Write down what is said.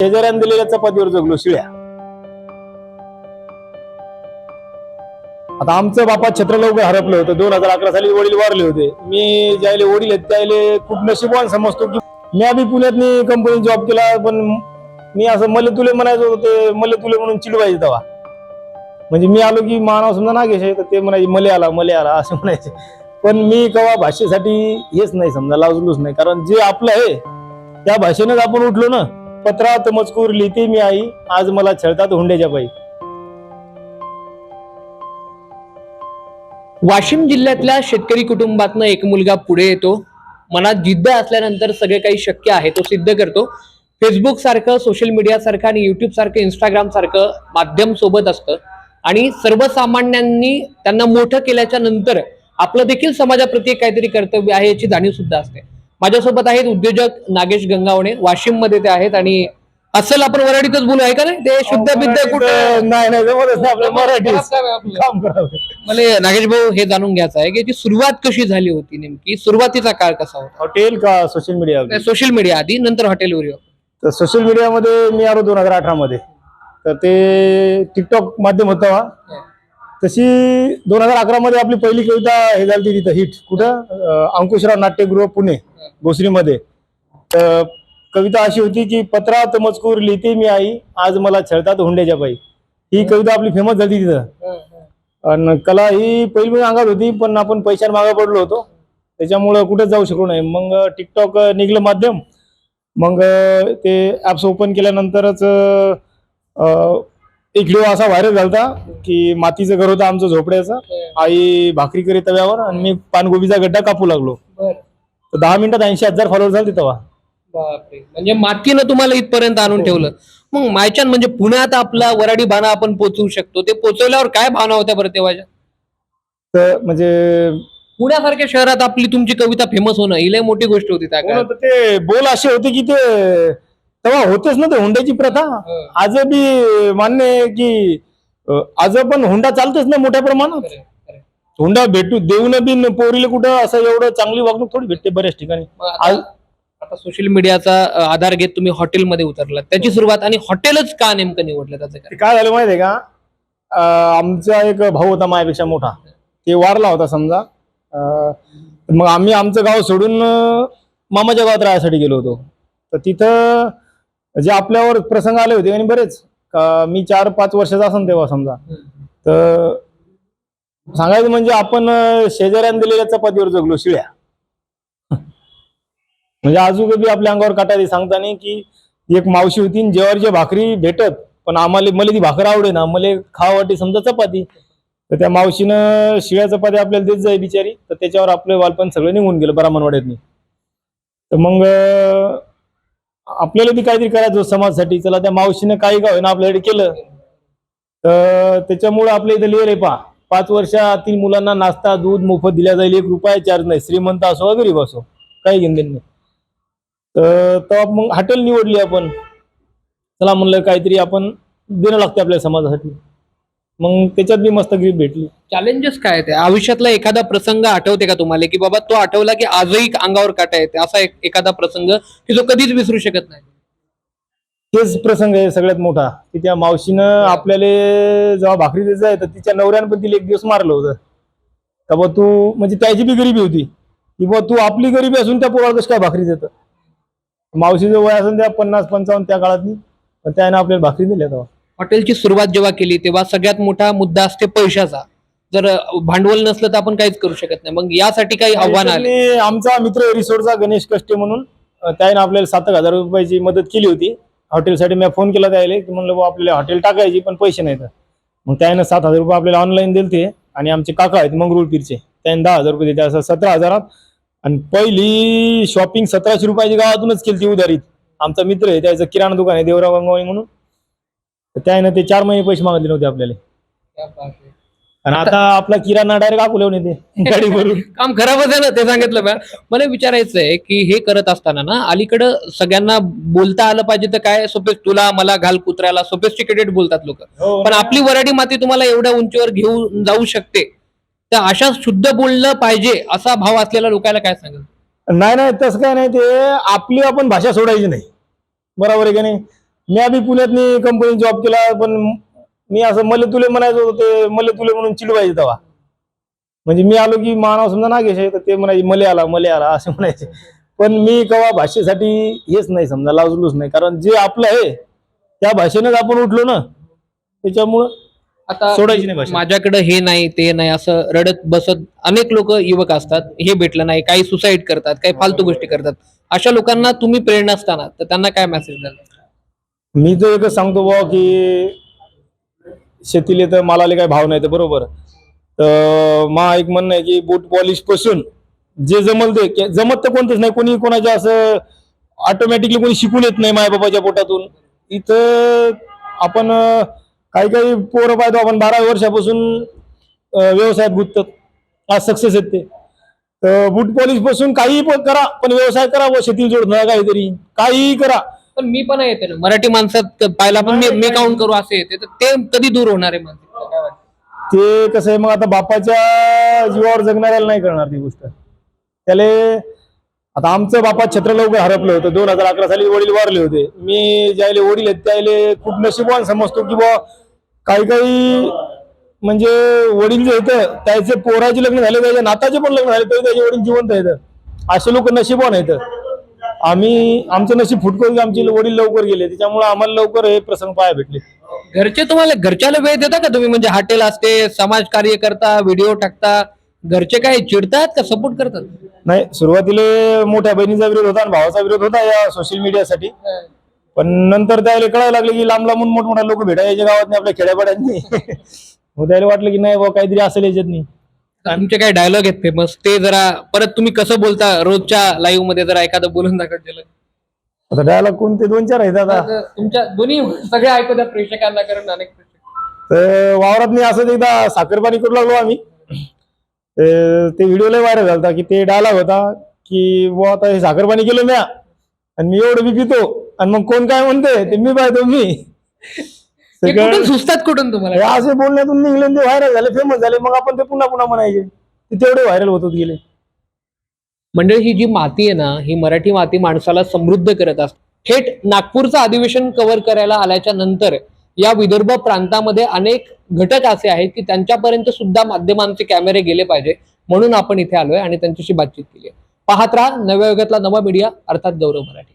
शेजाऱ्याने दिलेल्या चपातीवर जगलो शिळ्या. आता आमचं बापा छत्र लवकर हरपलं होतं. 2011 साली वडील वारले होते. मी ज्याले वडील आहेत त्याले खूप नशीबवान समजतो की मी आधी पुण्यातनी कंपनी जॉब केला, पण मी असं मले तुले म्हणायचं होतं, ते मले तुले म्हणून चिडवायचे तेव्हा. म्हणजे मी आलो की मानव समजा नागेश आहे तर ते म्हणायचे मले आला असं म्हणायचे. पण मी कवा भाषेसाठी हेच नाही समजा लाजलोच नाही, कारण जे आपलं आहे त्या भाषेनंच आपण उठलो ना. पत्रात मजकूर लिहिते मी आई, आज मला छळतात हुंड्याच्या पायी. वाशिम जिल्ह्यातल्या शेतकरी कुटुंबातनं एक मुलगा पुढे येतो. मनात जिद्द असल्यानंतर सगळे काही शक्य आहे तो सिद्ध करतो. फेसबुक सारखं, सोशल मीडिया सारखं आणि युट्यूब सारखं, इंस्टाग्राम सारखं माध्यम सोबत असतं आणि सर्वसामान्यांनी त्यांना मोठं केल्याच्या नंतर आपलं देखील समाजाप्रती काहीतरी कर्तव्य आहे याची जाणीव सुद्धा असते. माझ्यासोबत आहेत उद्योजक नागेश गंगावणे, वाशिम मध्ये ते आहेत आणि असेल आपण वराडीतच बोलू आहे का नाही, ते शुद्ध बिद्ध कुठं नाही जमतच नाही आपलं मराठी काम करावं. मला नागेश भाऊ हे जाणून घ्यायचं आहे की ती सुरुवात कशी झाली होती, नेमकी सुरुवातीचा काळ कसा होता? हॉटेल का सोशल मीडिया? सोशल मीडिया आधी, नंतर हॉटेलवर येऊ. तर सोशल मीडियामध्ये मी आलो 2018 मध्ये. तर ते टिकटॉक माध्यम होतं. तशी 2011 मध्ये आपली पहिली कविता हे झाली तिथं हिट. कुठं? अंकुशराव नाट्यगृह पुणे भोसरीमध्ये. तर कविता अशी होती की पत्रात मजकूर लिहिते मी आई, आज मला छळतात हुंड्याच्या पायी. ही कविता आपली फेमस झाली तिथं. आणि कला ही पहिली अंगात होती, पण आपण पैशाला मागे पडलो होतो त्याच्यामुळं कुठेच जाऊ शकलो नाही. मग टिकटॉक निघलं माध्यम. मग ते ऍप्स ओपन केल्यानंतरच एक व्हिडिओ असा व्हायरल झाला की मातीचं घर होतं आमचं झोपड्याचं. आई भाकरी करी तव्यावर आणि मी पानगोबीचा गड्डा कापू लागलो. तर 10 मिनिटात 80,000 फॉलोअर झाले तेव्हा. बापरे, म्हणजे मातीनं तुम्हाला इथपर्यंत आणून ठेवलं. मग मायच्यान म्हणजे पुण्यात आपला वराडी बाणा आपण पोचवू शकतो, ते पोचवल्यावर काय भावना होत्या बरं तेव्हाच्या? तर म्हणजे पुण्यासारख्या शहरात आपली तुमची कविता फेमस होणं ही लय मोठी गोष्ट होती त्या काळात. ते बोल असे होते की ते तेव्हा होतेच ना ते हुंड्याची प्रथा. आज बी मान्य आहे की आज पण हुंडा चालतेच ना मोठ्या प्रमाणात. हुंडा भेटू देऊन बी पोरीला कुठं असं एवढं चांगली वागणूक थोडी भेटते बऱ्याच ठिकाणी. आता सोशल मीडियाचा आधार घेत तुम्ही हॉटेलमध्ये उतरलात, त्याची सुरुवात आणि हॉटेलच का नेमकं निवडलं, त्याचं काय झालं माहितीये का? आमचा एक भाऊ होता माझ्यापेक्षा मोठा, ते वारला होता समजा. मग आम्ही आमचं गाव सोडून मामाच्या गावात राहण्यासाठी गेलो होतो. तर तिथं जे आपल्यावर प्रसंग आले होते आणि बरेच, मी 4-5 वर्षाचा असेल तेव्हा समजा. तर सांगायचं म्हणजे आपण शेजाऱ्याने दिलेल्या चपातीवर जगलो शिळ्या. म्हणजे अजून बी आपल्या अंगावर काटा सांगता नाही की एक मावशी होती, जेवारीच्या भाकरी भेटत, पण मला ती भाकर आवडे ना, मला खावा वाटी समजा चपाती. तर त्या मावशीनं शिळ्या चपाती आपल्याला देत जाई बिचारी. तर त्याच्यावर आपलं बालपण सगळं निघून गेलं ब्राह्मणवाड्यातनी. तर मग आपल्याला बी काहीतरी करायचं समाजासाठी. चला त्या मावशीनं काही का होईना आपल्याकडे केलं. तर त्याच्यामुळे आपल्या इथं लिहिलंय 5 वर्षातील मुलांना नाश्ता दूध मोफत दिल्या जाईल, 1 रुपया चार्ज नाही, श्रीमंत असो वा गरीब असो, काही घेणं नाही. तर मग हॉटेल निवडली आपण. चला म्हणलं काहीतरी आपण देणं लागते आपल्या समाजासाठी. मग त्याच्यात बी मस्त ग्रीप भेटली. चॅलेंजेस काय ते आयुष्यातला एखादा प्रसंग आठवते का तुम्हाला, की बाबा तो आठवला की आजही अंगावर काटा येते, असा एखादा प्रसंग की जो कधीच विसरू शकत नाही? तेच प्रसंग आहे सगळ्यात मोठा, की त्या मावशीनं आपल्याला जेव्हा भाकरी देत जाय तर तिच्या नवऱ्यानं पण तिला एक दिवस मारलं होतं. का बा तू, म्हणजे त्याची बी गरिबी होती की बा तू आपली गरिबी असून त्या पोराला कसं काय भाकरी देतं. मावशीचं वय असून त्या 50-55 त्या काळातली, पण त्यानं आपल्याला भाकरी दिल्या तेव्हा. हॉटेलची सुरुवात जेव्हा केली तेव्हा सगळ्यात मोठा मुद्दा असते पैशाचा. जर भांडवल नसलं तर आपण काहीच करू शकत नाही. मग यासाठी काही आव्हान आले? आमचा मित्र रिसोर्टचा गणेश कष्टे म्हणून, त्याने आपल्याला 7,000 रुपयाची मदत केली होती हॉटेलसाठी. मी फोन केला त्याला की म्हणलं बा आपल्याला हॉटेल टाकायची पण पैसे नाहीत. मग त्यानं 7,000 रुपये आपल्याला ऑनलाईन दिलते. आणि आमचे काका आहेत मंगरुळपीरचे, त्याने 10,000 रुपये दिले, असं 17,000. आणि पहिली शॉपिंग 1,700 रुपयाची गावातूनच केली ती उधारीत. आमचा मित्र आहे, त्याचं किराणा दुकान आहे देवराव गंगावणी म्हणून. त्यानं ते 4 महिने पैसे मागितले नव्हते आपल्याला. आणि आता आपला किराणा डायरेक्ट आकुल्यावर येते गाडी भरून. काम खराबच आहे ना, ते सांगितलं. मला विचारायचं आहे की हे करत असताना ना अलीकडं सगळ्यांना बोलता आलं पाहिजे. तर काय सोपेस तुला मला घाल कुत्र्याला सोफिस्टिकेटेड बोलतात लोक. पण आपली वराडी माती तुम्हाला एवढ्या उंचीवर घेऊन जाऊ शकते, तर अशा शुद्ध बोललं पाहिजे असा भाव असलेल्या लोकांना काय सांगेल? नाही तसं काय नाही. ते आपली आपण भाषा सोडायची नाही, बरोबर आहे का नाही? मी आधी पुण्यात कंपनीत जॉब केला, पण मी असं मले तुले म्हणायचं होतं, ते मले तुले म्हणून चिडवायचे तेव्हा. म्हणजे मी आलो की मानाव समजा नागेश आहे, तर ते म्हणायचे मले आला असं म्हणायचे. पण मी केव्हा भाषेसाठी हेच नाही समजा लाजलोच नाही, कारण जे आपलं आहे त्या भाषेनेच आपण उठलो ना, त्याच्यामुळं आता सोडायची नाही भाषा. माझ्याकडे हे नाही ते नाही असं रडत बसत अनेक लोक युवक असतात, हे भेटलं नाही, काही सुसाईड करतात, काही फालतू गोष्टी करतात. अशा लोकांना तुम्ही प्रेरणा असताना तर त्यांना काय मेसेज द्याल? मी तर एकच सांगतो बुवा की शेतीले तर मालाले काही भाव नाही तर बरोबर. तर मा एक म्हणणं आहे की बूट पॉलिश पासून जे जमल ते जमत तर कोणतेच नाही, कोणी कोणाच्या असं ऑटोमॅटिकली कोणी शिकून येत नाही मायबापाच्या पोटातून. इथं आपण काही काही पोरं पाहतो आपण 12 वर्षापासून व्यवसायात गुंततात, आज सक्सेस आहेत ते. तर बूट पॉलिश पासून काही पण करा, पण व्यवसाय करा व शेती जोडणार काहीतरी काहीही करा. पण मी पण येते ना मराठी माणसात पाहिला, पण मी काउंट करू असे येते, तर ते कधी दूर होणार आहे माणसाला, काय वाटतं? ते कसं आहे, मग आता बापाच्या जीवावर जगणाऱ्याला नाही करणार ती गोष्ट. त्याला आता आमचं बापा छत्र लवकर हरपलं होतं, 2011 साली वडील वारले होते. मी ज्याले वडील आहेत त्याले खूप नशिबवान समजतो की बुवा काही काही म्हणजे वडील जे होते त्याचे पोराचे लग्न झाले, त्याच्या नाताचे पण लग्न झाले, तरी त्याचे वडील जिवंत आहेत. असे लोक नशिबवान आहेत. आमचं नशीब फुटकं की आमचे वडील लवकर गेले, त्याच्यामुळे आम्हाला लवकर हे प्रसंग पाहायला भेटले. घरचे तुम्हाला घरच्याला वेळ देता का तुम्ही? म्हणजे हॉटेल असते, समाज कार्य करता, व्हिडिओ टाकता, घरचे काय चिडतात का सपोर्ट करतात? नाही, सुरुवातीला मोठ्या बहिणीचा विरोध होता आणि भावाचा विरोध होता या सोशल मीडियासाठी. पण नंतर त्याला कळायला लागलं की लांब लांबून मोठमोठ्या लोक भेटायचे गावात नाही, आपल्या खेड्यापाड्यांनी. मग त्याला वाटलं की नाही बाबा काहीतरी असेल याच्यात नाही. तुमचे काय डायलॉग आहेत फेमस, ते जरा परत तुम्ही कसं बोलता रोजच्या लाईव्ह मध्ये, जरा एखादं बोलून दाखवलं. आता डायलॉग कोणते 2-4 आहेत आता. तुमच्या दोन्ही सगळे ऐकू द्या प्रेक्षकांना, कारण अनेक प्रेक्षक. तर वावरात मी असंच एकदा साखरपाणी करू लागलो आम्ही. ते व्हिडिओ लय व्हायरल झाला की ते डायलॉग होता की बुवा आता हे साखरपाणी केलं म्या आणि मी एवढं बी पितो आणि मग कोण काय म्हणते ते मी पाहतो मी. हे कुठून सुचतात कुठून तुम्हाला? हे असे बोलण्यातून निघले, ते व्हायरल झाले, फेमस झाले, मग आपण ते पुन्हा पुन्हा म्हणायचे, ते तेवढे व्हायरल होत गेले. म्हणजे ही जी माती आहे ना, ही मराठी माती माणसाला समृद्ध करत असते. थेट नागपूरचं अधिवेशन कव्हर करायला आल्याच्या नंतर या विदर्भ प्रांतामध्ये अनेक घटक असे आहेत की त्यांच्यापर्यंत सुद्धा माध्यमांचे कॅमेरे गेले पाहिजे, म्हणून आपण इथे आलोय आणि त्यांच्याशी बातचीत केली आहे. पाहत राहा नव्या युगातला नवा मीडिया, अर्थात गौरव मराठी.